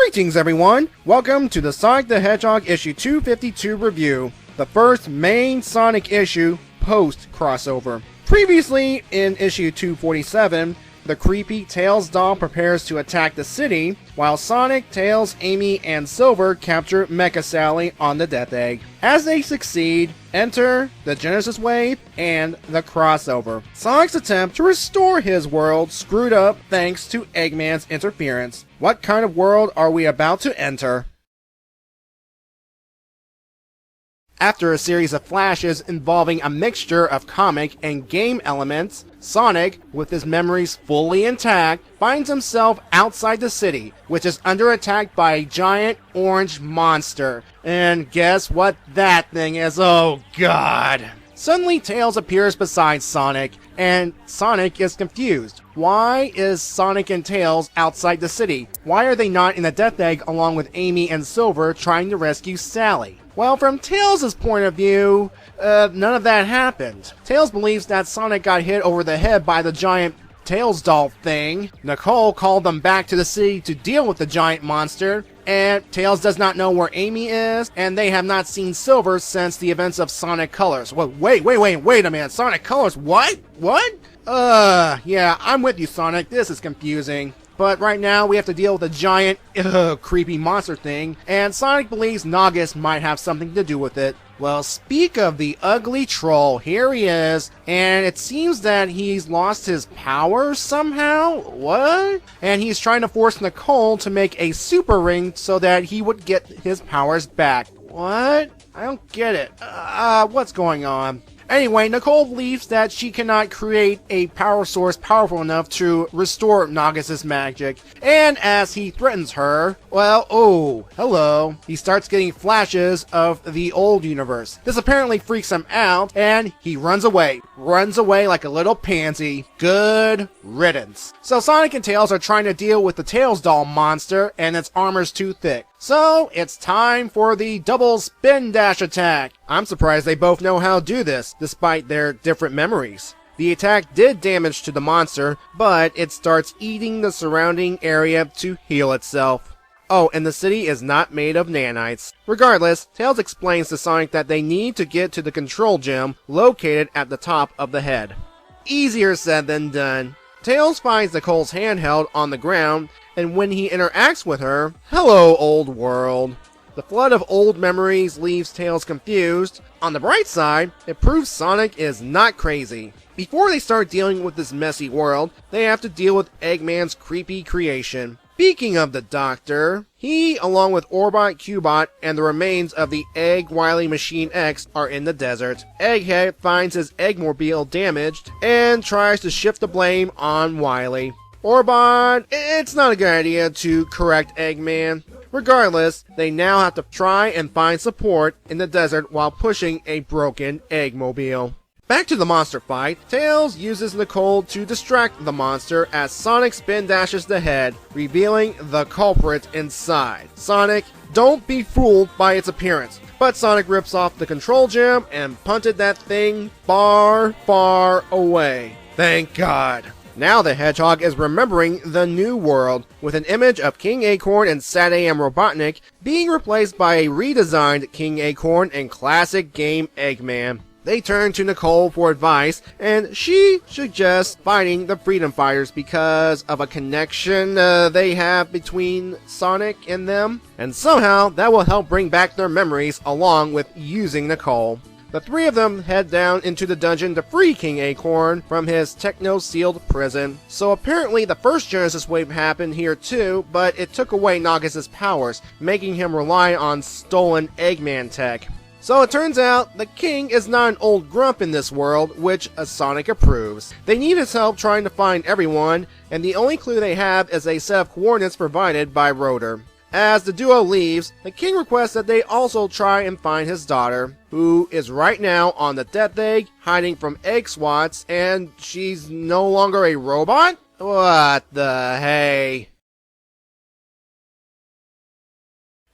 Greetings everyone! Welcome to the Sonic the Hedgehog issue 252 review, the first main Sonic issue post-crossover. Previously, in issue 247, the creepy Tails doll prepares to attack the city, while Sonic, Tails, Amy, and Silver capture Mecha Sally on the Death Egg. As they succeed, enter the Genesis Wave and the crossover. Sonic's attempt to restore his world screwed up thanks to Eggman's interference. What kind of world are we about to enter? After a series of flashes involving a mixture of comic and game elements, Sonic, with his memories fully intact, finds himself outside the city, which is under attack by a giant orange monster. And guess what that thing is? Oh god! Suddenly Tails appears beside Sonic, and Sonic is confused. Why is Sonic and Tails outside the city? Why are they not in the Death Egg along with Amy and Silver trying to rescue Sally? Well, from Tails' point of view, none of that happened. Tails believes that Sonic got hit over the head by the giant Tails doll thing. Nicole called them back to the city to deal with the giant monster, and Tails does not know where Amy is, and they have not seen Silver since the events of Sonic Colors. Well, wait a minute, Sonic Colors, what? Yeah, I'm with you, Sonic, this is confusing. But right now, we have to deal with a giant, creepy monster thing, and Sonic believes Nagus might have something to do with it. Well, speak of the ugly troll, here he is, and it seems that he's lost his powers somehow? What? And he's trying to force Nicole to make a super ring so that he would get his powers back. What? I don't get it. What's going on? Anyway, Nicole believes that she cannot create a power source powerful enough to restore Nagus' magic, and as he threatens her, well, oh, hello, he starts getting flashes of the old universe. This apparently freaks him out, and he runs away like a little pansy. Good riddance. So Sonic and Tails are trying to deal with the Tails doll monster, and its armor's too thick. So, it's time for the double spin dash attack. I'm surprised they both know how to do this, despite their different memories. The attack did damage to the monster, but it starts eating the surrounding area to heal itself. Oh, and the city is not made of nanites. Regardless, Tails explains to Sonic that they need to get to the control gem located at the top of the head. Easier said than done. Tails finds Nicole's handheld on the ground, and when he interacts with her, hello old world. The flood of old memories leaves Tails confused. On the bright side, it proves Sonic is not crazy. Before they start dealing with this messy world, they have to deal with Eggman's creepy creation. Speaking of the Doctor, he, along with Orbot, Cubot, and the remains of the Egg Wily Machine X are in the desert. Egghead finds his Eggmobile damaged and tries to shift the blame on Wily. Orbot, it's not a good idea to correct Eggman. Regardless, they now have to try and find support in the desert while pushing a broken Eggmobile. Back to the monster fight, Tails uses Nicole to distract the monster as Sonic spin dashes the head, revealing the culprit inside. Sonic, don't be fooled by its appearance. But Sonic rips off the control gem and punted that thing far, far away. Thank God. Now the Hedgehog is remembering the new world, with an image of King Acorn and Sad AM Robotnik being replaced by a redesigned King Acorn and classic game Eggman. They turn to Nicole for advice, and she suggests fighting the Freedom Fighters because of a connection they have between Sonic and them, and somehow that will help bring back their memories along with using Nicole. The three of them head down into the dungeon to free King Acorn from his techno-sealed prison. So apparently the first Genesis Wave happened here too, but it took away Nagus' powers, making him rely on stolen Eggman tech. So it turns out the king is not an old grump in this world, which Sonic approves. They need his help trying to find everyone, and the only clue they have is a set of coordinates provided by Rotor. As the duo leaves, the king requests that they also try and find his daughter, who is right now on the Death Egg, hiding from egg swats, and she's no longer a robot? What the hey?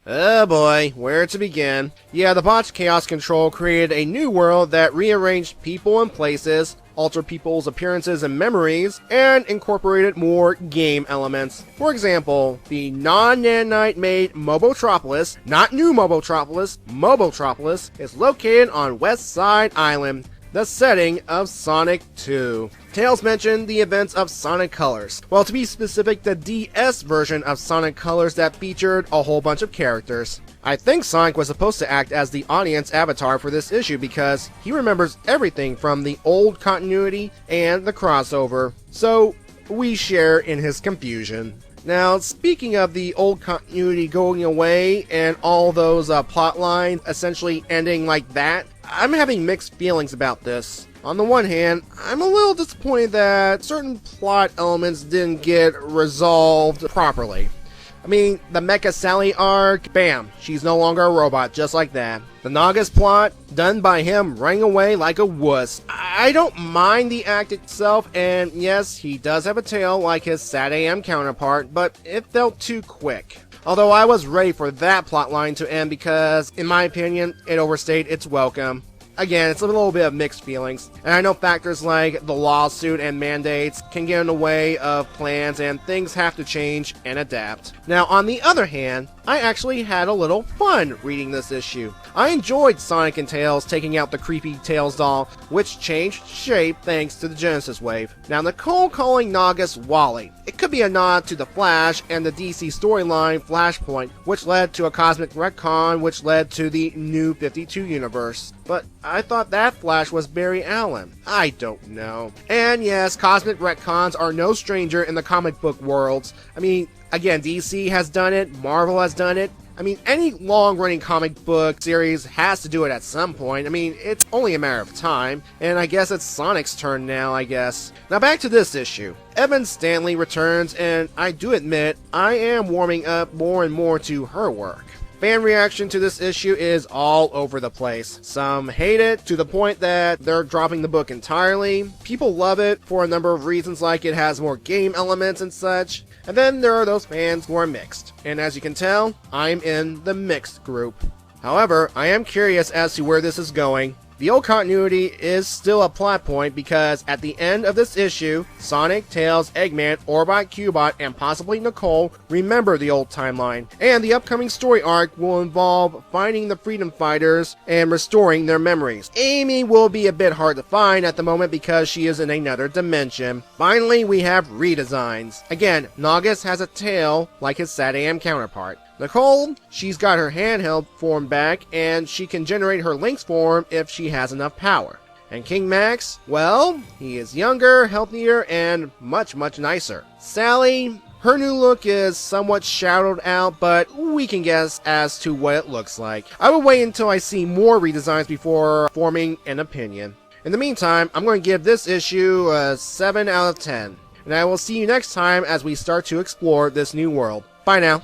Oh boy, where to begin? Yeah, the botched Chaos Control created a new world that rearranged people and places, altered people's appearances and memories, and incorporated more game elements. For example, the non-Nanite made Mobotropolis, not New Mobotropolis, Mobotropolis, is located on West Side Island, the setting of Sonic 2. Tails mentioned the events of Sonic Colors. Well, to be specific, the DS version of Sonic Colors that featured a whole bunch of characters. I think Sonic was supposed to act as the audience avatar for this issue because he remembers everything from the old continuity and the crossover, so we share in his confusion. Now, speaking of the old continuity going away and all those plot lines essentially ending like that, I'm having mixed feelings about this. On the one hand, I'm a little disappointed that certain plot elements didn't get resolved properly. I mean, the Mecha Sally arc, bam, she's no longer a robot, just like that. The Nagas plot, done by him running away like a wuss. I don't mind the act itself, and yes, he does have a tail like his Sad AM counterpart, but it felt too quick. Although I was ready for that plotline to end because, in my opinion, it overstayed its welcome. Again, it's a little bit of mixed feelings, and I know factors like the lawsuit and mandates can get in the way of plans and things have to change and adapt. Now, on the other hand, I actually had a little fun reading this issue. I enjoyed Sonic and Tails taking out the creepy Tails doll, which changed shape thanks to the Genesis Wave. Now, Nicole calling Nagas Wally. It could be a nod to the Flash and the DC storyline Flashpoint, which led to a cosmic retcon, which led to the New 52 universe. But I thought that Flash was Barry Allen. I don't know. And yes, cosmic retcons are no stranger in the comic book worlds. I mean, again, DC has done it, Marvel has done it. I mean, any long-running comic book series has to do it at some point. I mean, it's only a matter of time, and I guess it's Sonic's turn now, I guess. Now back to this issue. Evan Stanley returns, and I do admit, I am warming up more and more to her work. Fan reaction to this issue is all over the place. Some hate it to the point that they're dropping the book entirely. People love it for a number of reasons, like it has more game elements and such. And then there are those fans who are mixed. And as you can tell, I'm in the mixed group. However, I am curious as to where this is going. The old continuity is still a plot point because at the end of this issue, Sonic, Tails, Eggman, Orbot, Cubot, and possibly Nicole remember the old timeline. And the upcoming story arc will involve finding the Freedom Fighters and restoring their memories. Amy will be a bit hard to find at the moment because she is in another dimension. Finally, we have redesigns. Again, Nagas has a tail like his Sad AM counterpart. Nicole, she's got her handheld form back, and she can generate her Lynx form if she has enough power. And King Max, well, he is younger, healthier, and much, much nicer. Sally, her new look is somewhat shadowed out, but we can guess as to what it looks like. I will wait until I see more redesigns before forming an opinion. In the meantime, I'm going to give this issue a 7 out of 10. And I will see you next time as we start to explore this new world. Bye now.